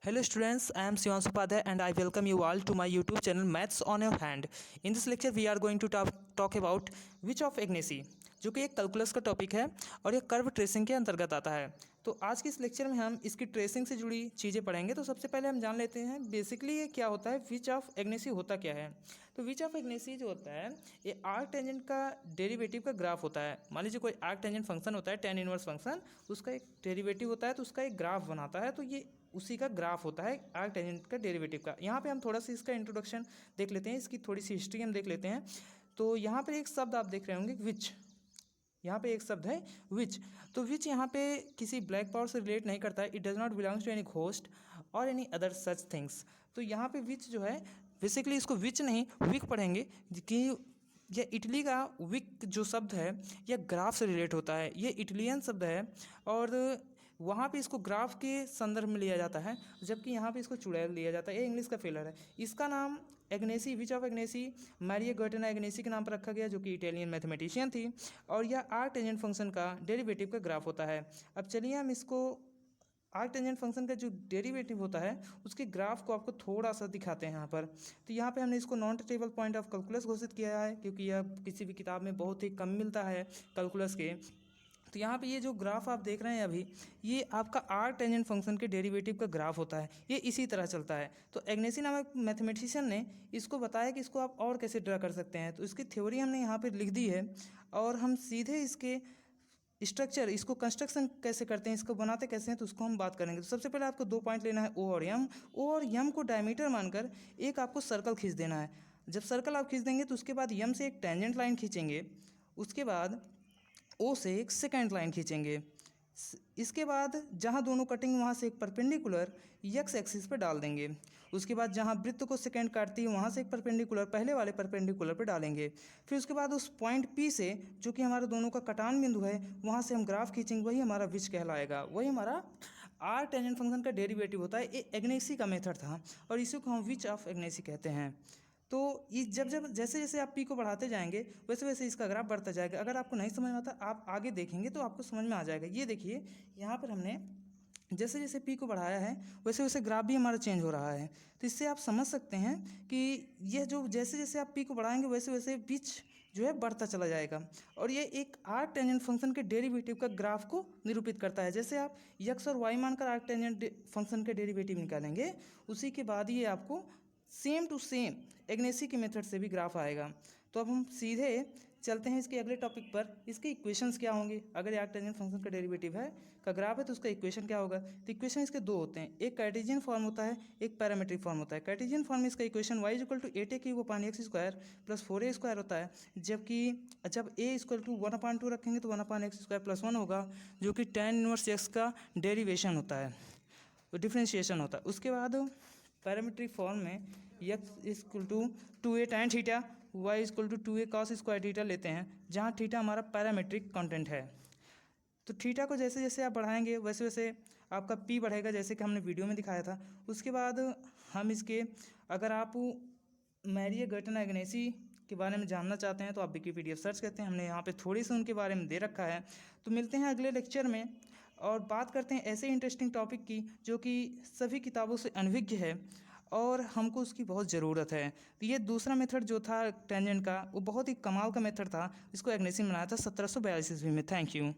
Hello students, I am Shivansu Upadhyay and I welcome you all to my YouTube channel Maths on your hand. In this lecture we are going to talk about which of Ignacy, जो कि एक calculus का topic है और ये curve tracing के अंतर्गत आता है। तो आज के इस लेक्चर में हम इसकी ट्रेसिंग से जुड़ी चीज़ें पढ़ेंगे। तो सबसे पहले हम जान लेते हैं बेसिकली ये क्या होता है, विच ऑफ इग्नेसी होता क्या है। तो विच ऑफ इग्नेसी जो होता है ये आर्क टेंजेंट का डेरिवेटिव का ग्राफ होता है। मान लीजिए कोई आर्क टेंजेंट फंक्शन होता है, tan इनवर्स फंक्शन, उसका एक डेरिवेटिव होता है तो उसका एक ग्राफ बनाता है। तो ये उसी का ग्राफ होता है आर्क टेंजेंट का डेरिवेटिव का। यहाँ पे हम थोड़ा सा इसका इंट्रोडक्शन देख लेते हैं, इसकी थोड़ी सी हिस्ट्री हम देख लेते हैं। तो यहाँ पर एक शब्द आप देख रहे होंगे विच, यहाँ पे एक शब्द है विच। तो विच यहाँ पे किसी ब्लैक पावर से रिलेट नहीं करता है। It does not belongs to any ghost और एनी अदर सच थिंग्स। तो यहाँ पे विच जो है बेसिकली इसको विच नहीं विक पढ़ेंगे कि यह इटली का विक जो शब्द है यह ग्राफ से रिलेट होता है। ये इटलियन शब्द है और वहाँ पे इसको ग्राफ के संदर्भ में लिया जाता है, जबकि यहाँ पे इसको चुड़ैल लिया जाता है। ये इंग्लिश का फेलर है। इसका नाम एग्नेसी, विच ऑफ एग्नेसी, मैरिया गर्टेना एग्नेसी के नाम पर रखा गया, जो कि इटालियन मैथमेटिशियन थी। और यह आर्क टेंजेंट फंक्शन का डेरिवेटिव का ग्राफ होता है। अब चलिए हम इसको आर्क टेंजेंट फंक्शन का जो डेरिवेटिव होता है उसके ग्राफ को आपको थोड़ा सा दिखाते हैं यहाँ पर। तो यहाँ पे हमने इसको non touchable point of calculus घोषित किया है, क्योंकि यह किसी भी किताब में बहुत ही कम मिलता है कैलकुलस के। तो यहाँ पे ये जो ग्राफ आप देख रहे हैं अभी, ये आपका आर्क टेंजेंट फंक्शन के डेरिवेटिव का ग्राफ होता है। ये इसी तरह चलता है। तो एग्नेसी नामक मैथमेटिशियन ने इसको बताया कि इसको आप और कैसे ड्रा कर सकते हैं। तो इसकी थ्योरी हमने यहाँ पर लिख दी है और हम सीधे इसके स्ट्रक्चर, इसको कंस्ट्रक्शन कैसे करते हैं, इसको बनाते कैसे हैं, तो उसको हम बात करेंगे। तो सबसे पहले आपको 2 पॉइंट लेना है, ओ और यम। ओ और यम को डायमीटर मानकर एक आपको सर्कल खींच देना है। जब सर्कल आप खींच देंगे तो उसके बाद यम से एक टेंजेंट लाइन खींचेंगे, उसके बाद ओ से एक सेकेंड लाइन खींचेंगे। इसके बाद जहाँ दोनों कटिंग वहाँ से एक परपेंडिकुलर यक्स एक्सिस पर डाल देंगे। उसके बाद जहाँ वृत्त को सेकेंड काटती है वहाँ से एक परपेंडिकुलर पहले वाले परपेंडिकुलर पर डालेंगे। फिर उसके बाद उस पॉइंट पी से, जो कि हमारे दोनों का कटान बिंदु है, वहाँ से हम ग्राफ खींचेंगे। वही हमारा विच कहलाएगा, वही हमारा आर्क टेंजेंट फंक्शन का डेरिवेटिव होता है। ये एग्नेसी का मेथड था और इसी को हम विच ऑफ एग्नेसी कहते हैं। तो ये जब जैसे जैसे आप पी को बढ़ाते जाएंगे वैसे वैसे इसका ग्राफ बढ़ता जाएगा। अगर आपको नहीं समझ में आता आप आगे देखेंगे तो आपको समझ में आ जाएगा। ये देखिए यहाँ पर हमने जैसे जैसे पी को बढ़ाया है वैसे वैसे ग्राफ भी हमारा चेंज हो रहा है। तो इससे आप समझ सकते हैं कि यह जो जैसे जैसे आप पी को बढ़ाएंगे वैसे वैसे विच जो है बढ़ता चला जाएगा। और ये एक आर्क टेंजेंट फंक्शन के डेरिवेटिव का ग्राफ को निरूपित करता है। जैसे आप यक्स और वाई मानकर आर्क टेंजेंट फंक्शन के डेरिवेटिव निकालेंगे, उसी के बाद ये आपको सेम टू सेम एग्नेसी के मेथड से भी ग्राफ आएगा। तो अब हम सीधे चलते हैं इसके अगले टॉपिक पर। इसके इक्वेशंस क्या होंगे, अगर आर्क टेंजेंट फंक्शन का डेरिवेटिव है का ग्राफ है तो उसका इक्वेशन क्या होगा। तो इक्वेशन इसके 2 होते हैं, एक कार्टेशियन फॉर्म होता है, एक पैरामेट्रिक फॉर्म होता है। कार्टेशियन फॉर्म में इसका इक्वेशन y = 8a³ + 4a² होता है, जबकि जब a = 1/2 रखेंगे तो 1/x² + 1 होगा, जो कि tan इनवर्स x का डेरिवेशन होता है, डिफ्रेंशिएशन होता है। उसके बाद पैरामेट्रिक फॉर्म में x = 2a tan theta, y = 2a cos² theta लेते हैं, जहाँ थीटा हमारा पैरामेट्रिक कंटेंट है। तो थीटा को जैसे जैसे आप बढ़ाएंगे वैसे वैसे आपका p बढ़ेगा, जैसे कि हमने वीडियो में दिखाया था। उसके बाद हम इसके, अगर आप मैरिया गर्टेना एग्नेसी के बारे में जानना चाहते हैं तो आप विकिपीडिया सर्च करते हैं, हमने यहाँ पे थोड़ी सी उनके बारे में दे रखा है। तो मिलते हैं अगले लेक्चर में और बात करते हैं ऐसे इंटरेस्टिंग टॉपिक की जो कि सभी किताबों से अनभिज्ञ है और हमको उसकी बहुत ज़रूरत है। तो ये दूसरा मेथड जो था टेंजेंट का, वो बहुत ही कमाल का मेथड था। इसको एग्नेसी ने बनाया था 1742 ईस्वी में। Thank you.